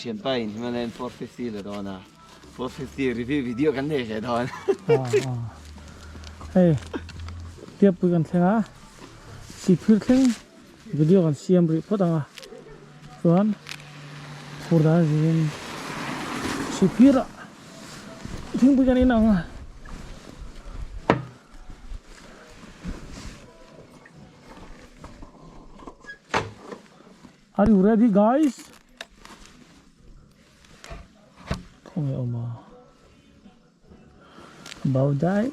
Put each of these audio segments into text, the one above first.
Asian Paint Himalayan 450 là đó nè 450 review video kan này cái đó hey tiếp vớiกันxem á xịt phết khen videoกันxem rồi phát à soan hồi đó thì xịt phết à听vớiกันini nang Are you ready, guys? Không hiểu mà bao trái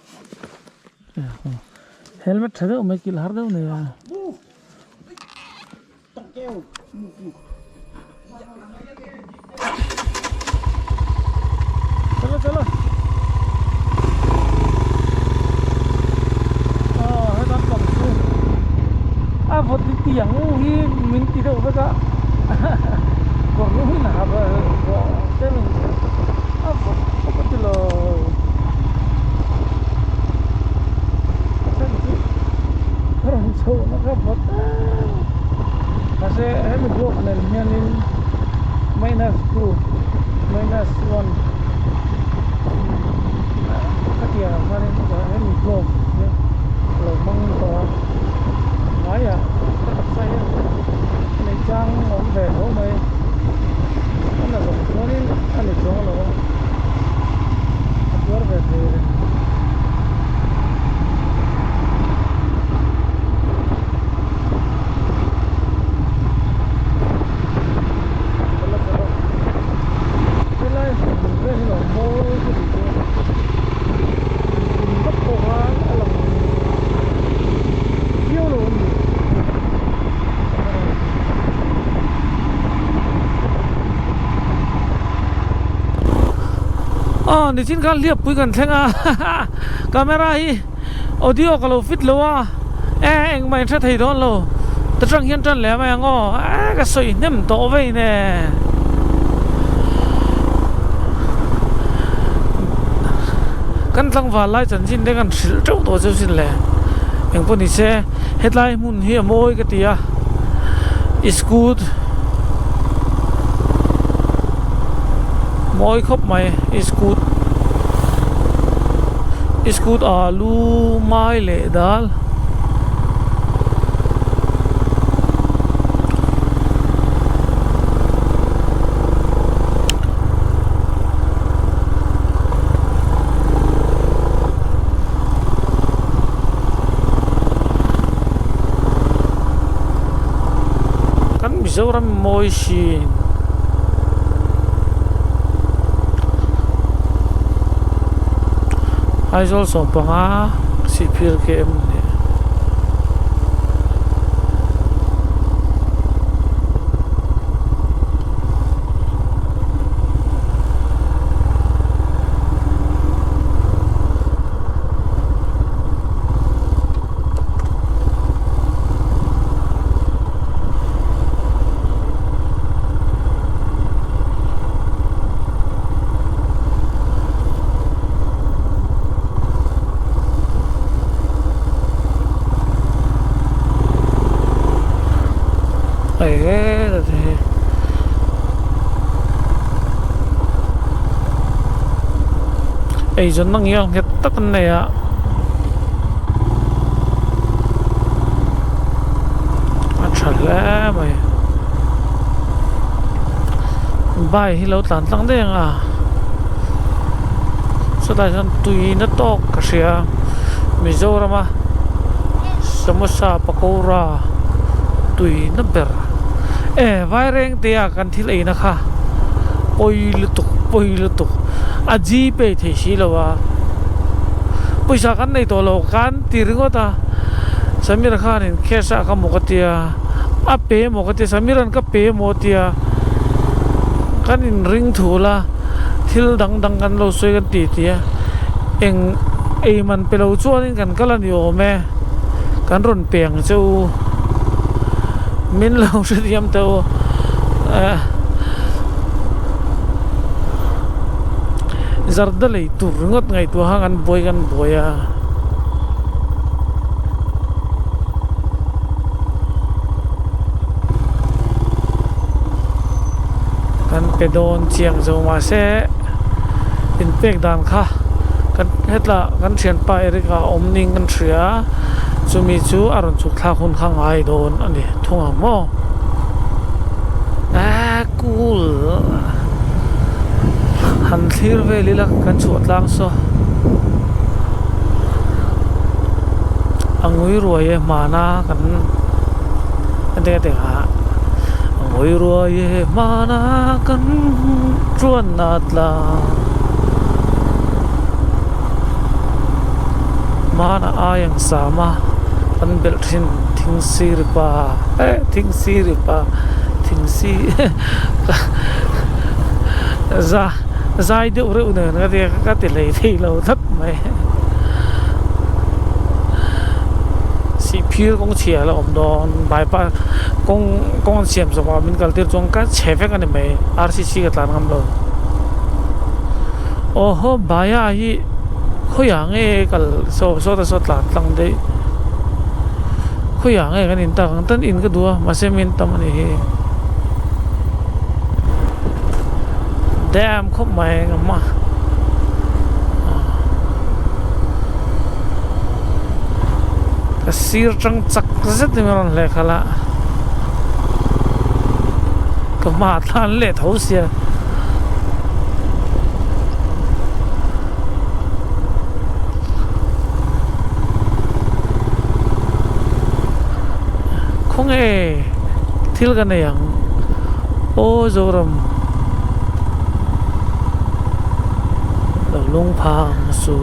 helmet thay đâu mấy kilo đâu này à chalo chalo hết đắt bằng su vật tiếng hi mình tí đâu vậy cả còn lúc nào mà cái mình vật có cái là orang sâu nó gặp vật kasi helmet block này nhân -2 -1 các kia mà nên có helmet block nhé rồi mong có nói à tập say này trang ổn về thôi mày nó là rồi nó đi ăn được chỗ rồi tập về thì ni chin khan liap pui kan thenga camera hi audio ka lo fit lo wa eng mai tha thei don lo ta trang hian tran le ma ngo ka soi nem to ve ne kan tlang wa lai chan jin de kan thil trau to chu sin le eng pon ni se headline mun hi moi ka tia is good moi khop mai is good alu mai le dal kan mizoram moi shin Aizol sompanga sipir ke emne ai dân năng yêu hết tất cả này ạ chả lẽ mày bài hi lâu tàn tăng đen à sau đó dân tùy nó to cả xia Mizoram samosa pakora tùy nó bер vai reng tia kan thil ei na kha poi lutuk aji pe the si lawa paisa kan nei to lo kan tiringo ta samir khan in khesa ka mokatia ape mokatia samiran ka pe motia kan in ring thula thil dang kan lo soi kan ti tia eng ei man pe lo chuan kan kalan yo me kan ron peng chu min lo riam to zardalei tur ngot ngai tu hangan boya kan pe don chiang zo ma se in pek dan kha kan hetla kan thian pa erika omning kan thria chumi chu aron chuk thla khun khang ai don ani thunga mo cool han thlir ve lila kan chu tlang so angui ruai mana kan de ha angui ruai mana kan chuan natla mana ayang sama kan bel thin thing sir pa thing sir pa thing si zai de ure une na de ka te lei thei lo thap mai si phir kong chia la om don bai pa kong siam so wa min kal tir chong ka cheve ka ne mai rcc ka tlan ngam lo oho baya hi khoyang e kal so ta so tlan tlang de khoyang e kan in ta kan tan in ka dua ma se min tam ni hi damn khop mai ngama sir trăng chak rất thì mình lệ khá là cái mặt than lệ thấu xia không nghe thiếu cái này ang ô zoram đầu lông phang su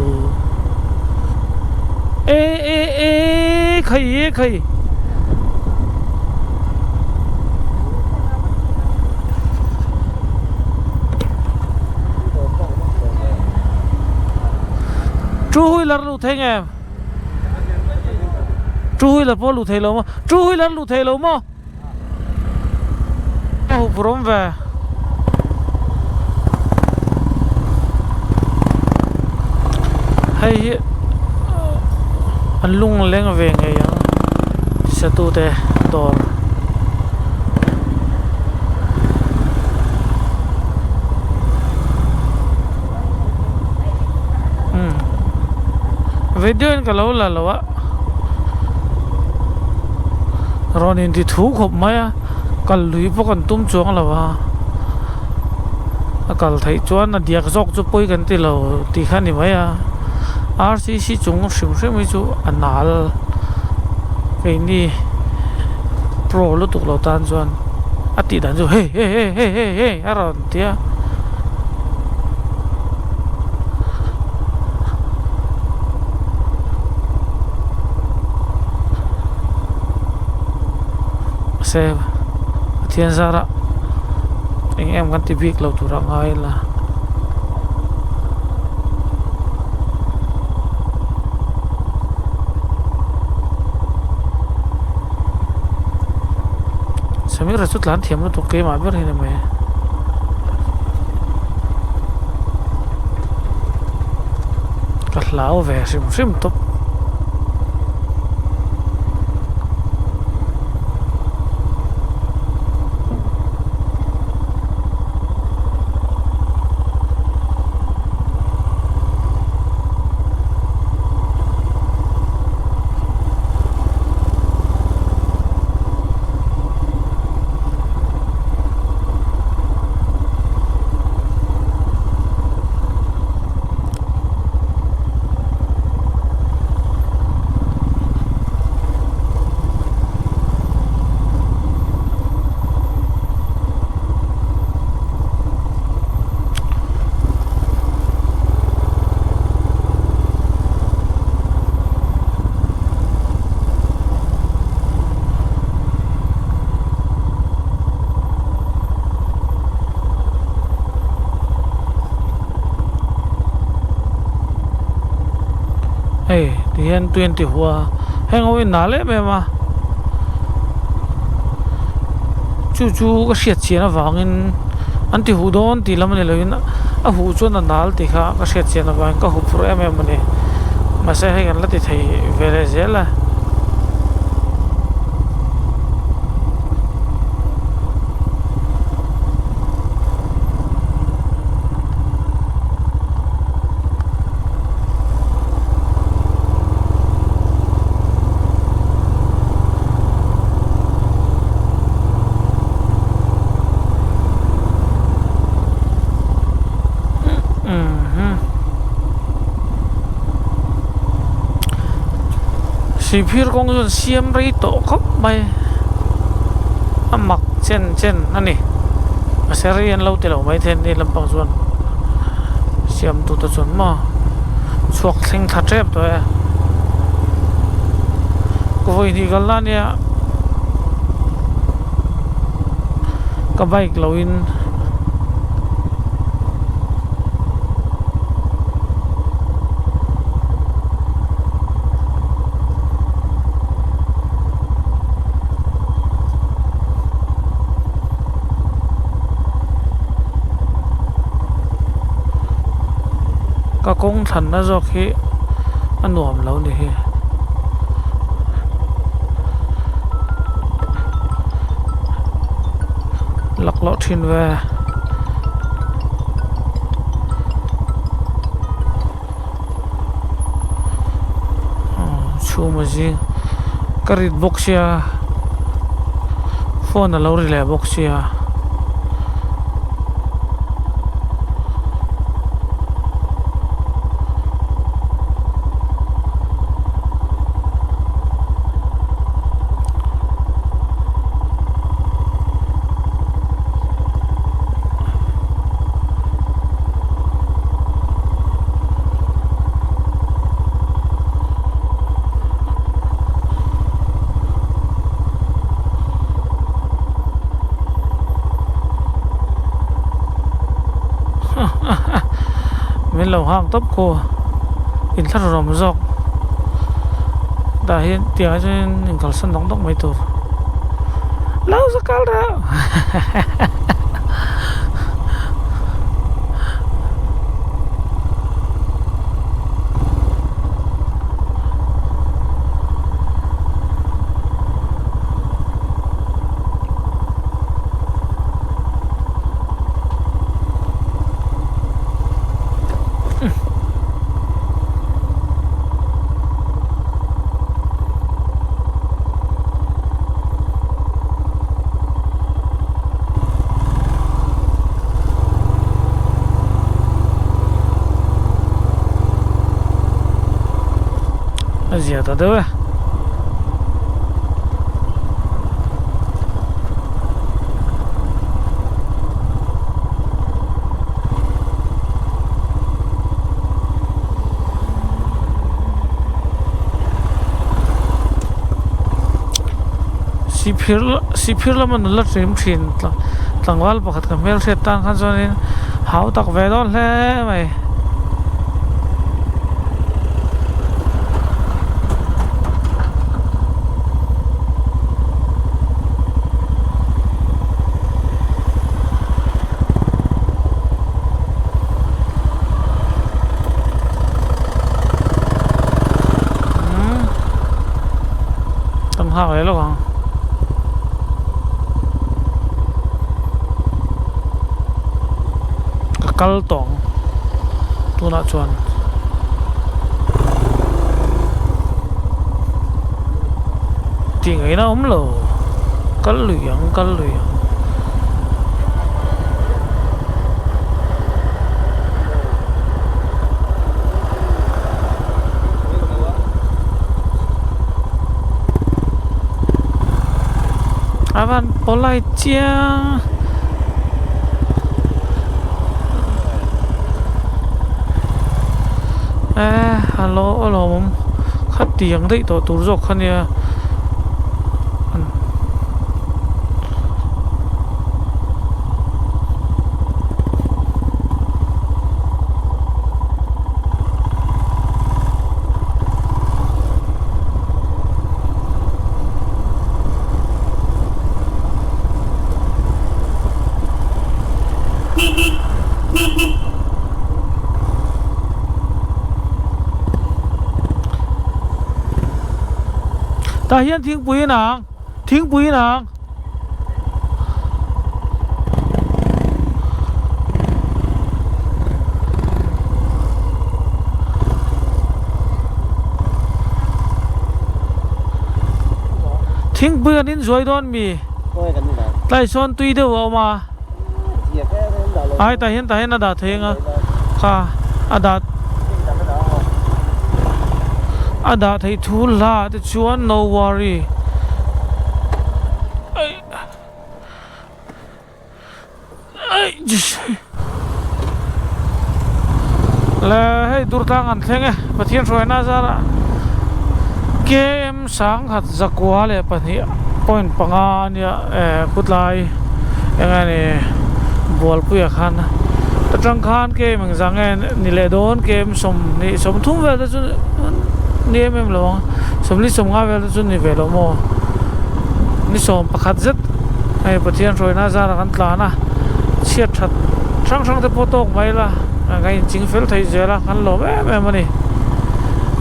khay chú huy là lụt thế nghe chú huy là po lụt thế lâu mà chú huy là lụt thế lâu mà hộp rôm về hay anh lung lên về ngày yang sẽ tu te tor video in kalau la lawa ronin di thu khop maya kal lui pokan tum chuang lawa akal thai chuan na diak jok chu poi kan ti lo ti khani maya rcc chung sim mai chu anal cái ni pro lu tuk lo tan chuan ati dan chu hey aron tia se thiên sara anh em kan ti bik lo tu ra ngai la Samir rasut lan thiam lo tu ke ma ber hine me ka lao ve sim top thì hiện 20 hua heng oi na le me ma chu ka siat chian awangin an ti hu don ti lam ne loin a hu chuan an nal ti kha ka siat chian awang ka hu pro em ne ma se heng an la ti thei vele zela si phir kong zon siam rei to khop mai amak chen ani aserian lo te lo mai then ni lampang zon siam tu ta zon ma chuak thing tha trep to e ko voi ni gal la nia ka bike lo in ka kong than na zo khi anuam lo ni hi lak lo thin ve chu ma ji karit boxia phone lo ri le boxia mình lâu hàng tấp cô in thắt rồng dọc đã hiện tiếng cho nên mình còn sân đóng tóc mấy tuổi lâu rất cao đó ज्यादा दो है si phir la man la trim thin tlangwal pakhat ka mel the tan khan zonin hau tak ve don hle mai hao đấy lo không kal tong tu na chuan tiếng ấy nó ấm lồ kal luyang avan polai chia alo mum khát tiếng đấy tổ tú rọc khăn nha ta hian thing pui nang thing pui anin zoi don mi tai son tui de wa ma ai ta hian na da thenga kha ada ada thei thu la te chuan no worry ai just la hei dur tang an thlenge pathian roina zara game sang khat zakwa le pani point panga nia kutlai engani bol puya khan ta tang khan ke mang zangen ni le don game som ni som thum ve da chu ni em lo som li som nga ve da chu ni ve lo mo ni som pakhat zet ai pathian roina zara kan tla na chiat that sang te photo mai la ngai ching fel thei zela kan lo me mani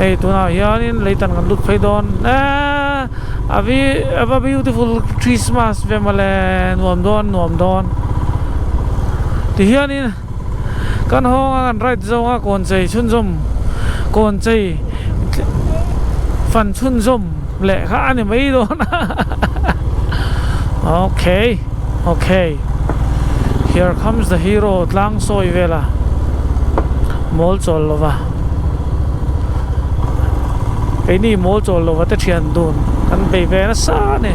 ei tuna hianin leitan kan lut phei don a beautiful Christmas ve male nuam don ti hianin kan hong an right zonga kon chei chun zom kon chei fan chun zom le kha ani mai don okay here comes the hero tlang soi vela mol chol lova cái ni mol chol lova te thian dun kan be ve na sa ne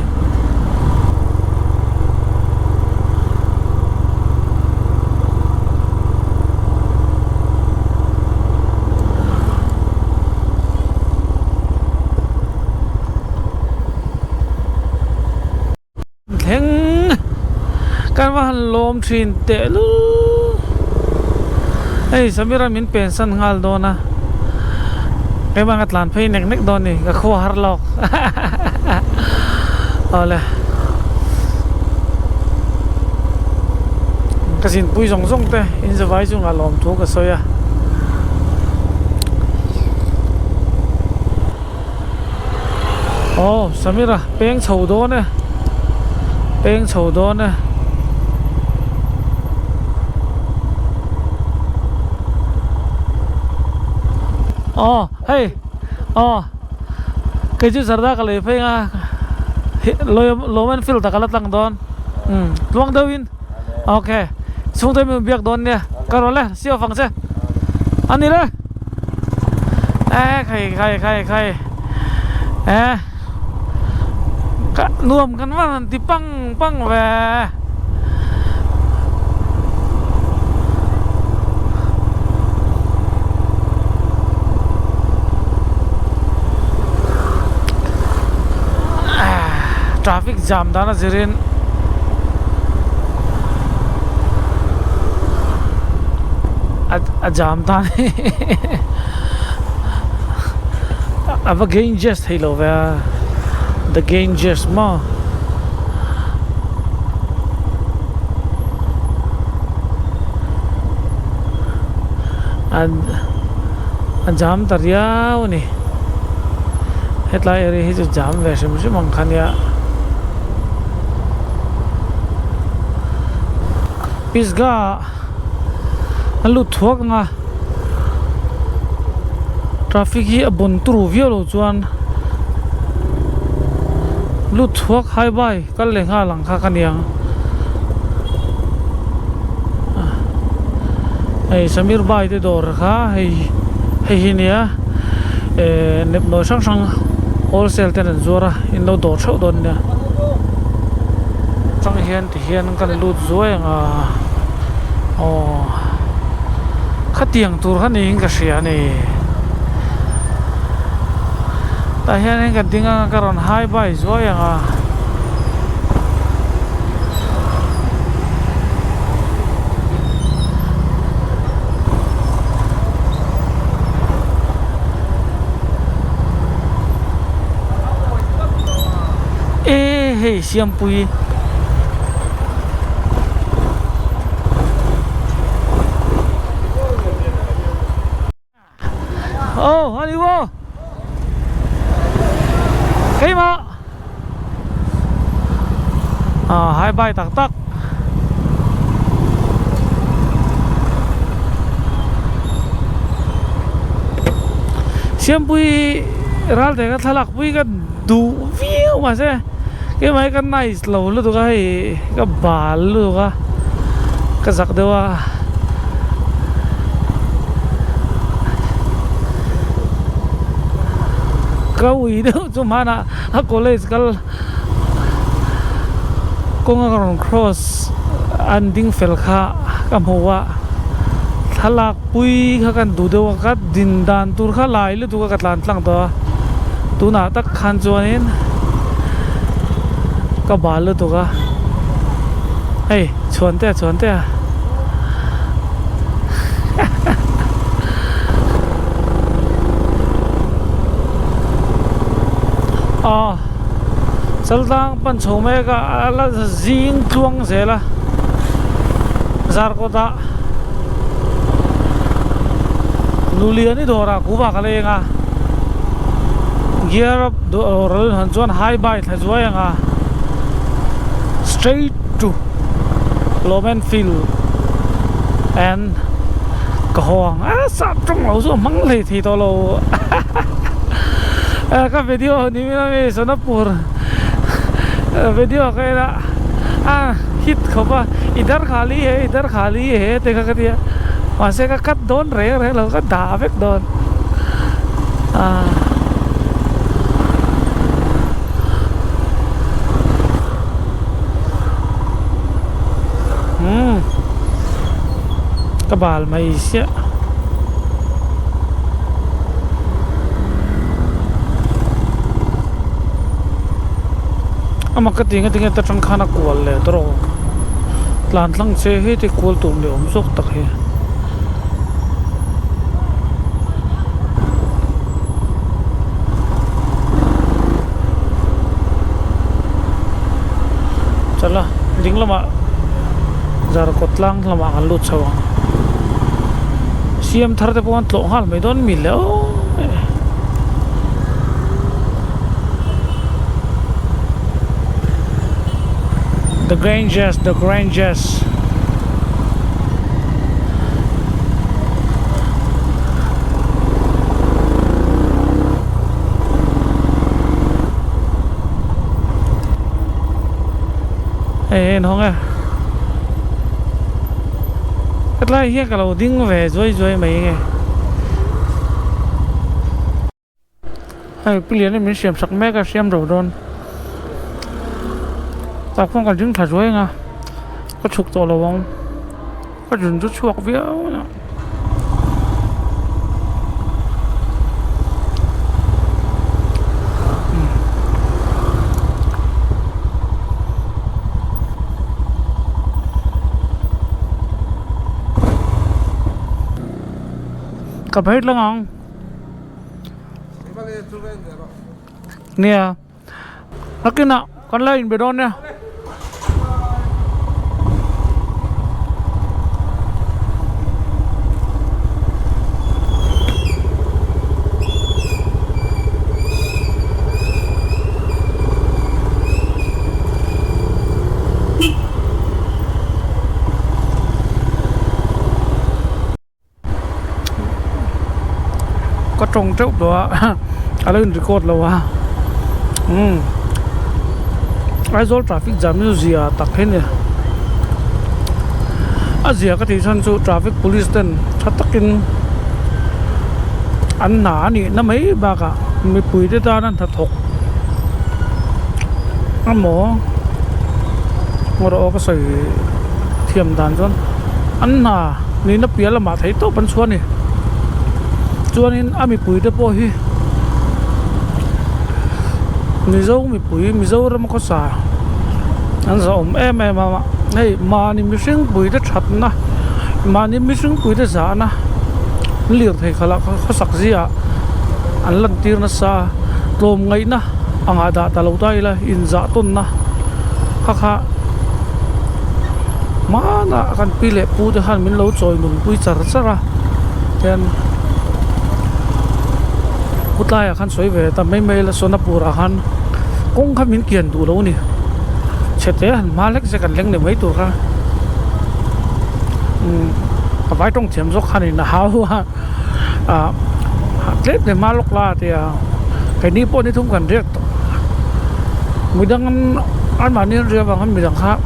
theng kan wa lom thin te lu ei samira min pension ngal do na cái bang atlan phei nek don ni ga kho har lok ole kasin pui zong te in za vai chung alom thu ka soya oh samira peng chho do ne oh hey oh cái chú sarda ka le phei nga lo men fil ta kala tlang don luang dawin okay sung te mi biak don ne karo le sio phang che ani le khai ka nuam kan wa ti pang ve traffic jam dana zirin a jam ta ava gain just hello ve the gain just ma a jam tarya ni hetla area hi jam ve sim mang khania pisga alu thuak nga traffic hi abon tru vialo chuan lu thuak hai bai kal le nga lang kha kaniang ei samir bai te dor kha hei hinia nep no sang wholesale ten zora in lo dor thau don nia chang hian kan lut zuai nga khatiang tur khani ka sia ni ta hian ka dinga karon hai bai zuai nga hei siam pui oh honey wo cái mà hai bài tắc siam pui ral te ka thalak pui ka du view mà se cái máy cái này lâu luôn cái bà luôn cái giặc đâu ui đâu chú mana college kal kong cross anding fel kha kamhuwa thalak pui kha kan du dewa ka din dan tur kha lai lu tu ka tlan tlang to tu na tak khan chuanin ka bal lu tu ka hey chuan te Saltang pan chome ka ala zing tuang zela zar ko ta nuliani dora kuba kalenga gear up doral han chuan high bike tha chuanga straight to Loman Field and kahong sap trong lo zo mang le thi to lo ka video ni mi Sonapur video cái đó hit không à इधर खाली है देखा कर दिया वहाँ से का कट दोन रहे लोग का दावेक दोन kebal Malaysia ama ka tinga ta tang khana kwal le tro tlan tlang che he te kwal tum le om sok tak he chala ding lama jar kotlang lama kan lut chawang siam thar te pon tlo hal mai don mi le The Granges ê nó nghe cái này hiện cả đầu đinh về rồi mấy nghe hay bây giờ mình xem sắc mẹ cái xem rồi đón tao không cần chứng thật rồi nha có chụp to là không có chuyện chút chuộc vía cặp hết lắm không nè nó cái nào con lên về đón nha có trồng trốc đó lên record là wa Aizol traffic jam như gì à tắc hết nè gì cái thì sang chỗ traffic police den chắc tắc in anh nã nè nó mấy ba cả mấy bụi thế ta nên thật thục anh mỏ đó cái sợi thiềm đàn cho anh nã nè nó bía là mà thấy tốt bắn xuân nè cho nên mi bụi đó bôi hi mi dâu ra mà có xả anh sợ em mà này mà mi sinh bụi đó chặt na mà mi sinh bụi đó giả na liền thấy khá là có sặc gì à anh lần tiêu nó xa tôm ngay na anh đã ta lâu tay là in giả tôn na ha mà na kan pile pu de han min lo choi nun pui char chara then kutlaya khan soi ve ta mai la Sonapur han kong kha min kian du lo ni chete han malek se kan leng ne mai tu kha ka vai tong chem zok khan na hau ha klep ne malok la te cái ní po ni thum kan rek to midang an ma ni ria bang han midang kha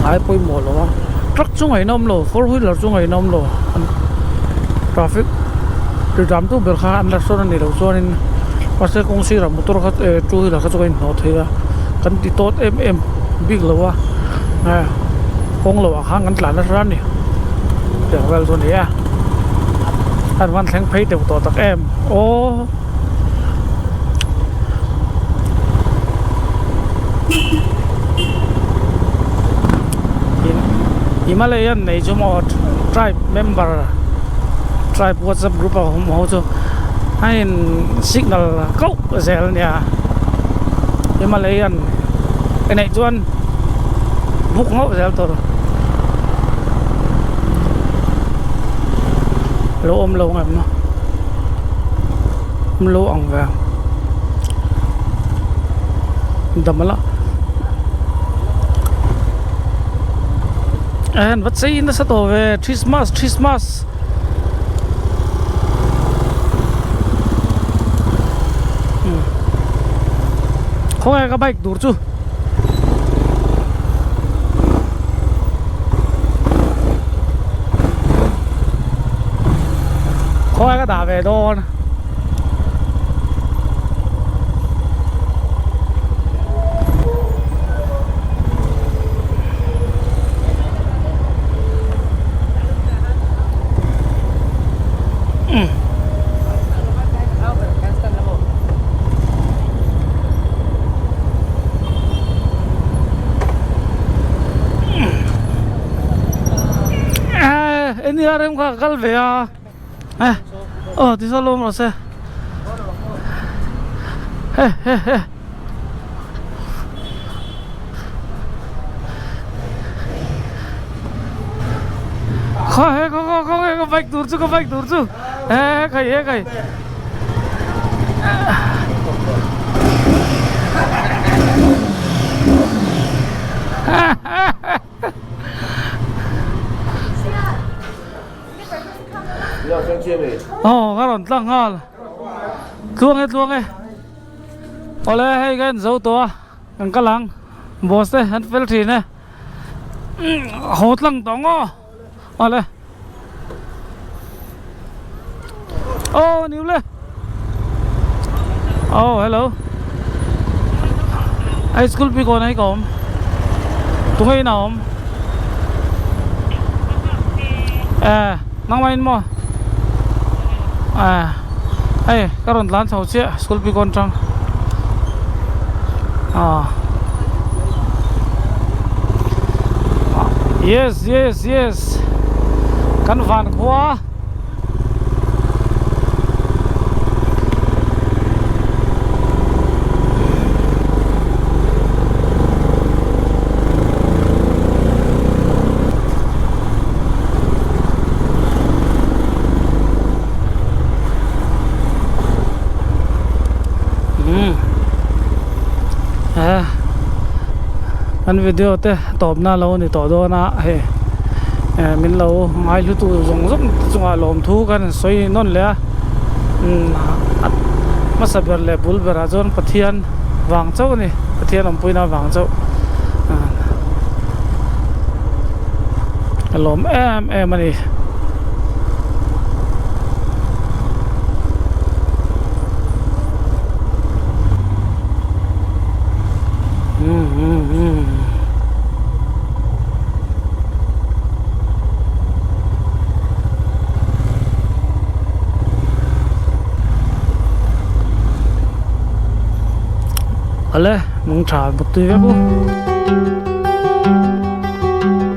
ngai poi mo lo truck chung ai nom lo four wheeler chung ai nom lo traffic từ đám tu bel kha an la son ni lo chuan in pasal kongsi ra motor kha tu hi la kha chuan no theya kan ti tot em big lo wa kong lo kha ngan tlan na ran ni de wel so ni ya an wan thleng phei te to tak em o Himalayan này chúng mo tribe member tribe WhatsApp group of home cho hay signal cốc zel nha Himalayan cái này chuan buk ngốc zel to lỗ ôm lâu ngầm nó lỗ ong vào đầm lắm and what's saying this to Christmas không ai có bike đủ chứ không ai có đá về đâu ini ada yang gagal về à thì sao luôn rồi xe có bike tur chứ cái cái đòn tăng ha luông ấy ở đây hay cái dấu to cái cá lăng boss đấy hắn phèn thì này hốt lăng tông ở đây new lên hello high school bị con này không tụi hay nào không nang main mo karon lan sau che school pi kon chang yes kan van khwa anh video te top na lo ni to do na he min lo ngai lu tu zong zong chunga lom thu kan soi non le masaber le bul bera jon pathian wang chau ni pathian om puina wang chau lom em ani Allez, mon chat, tu veux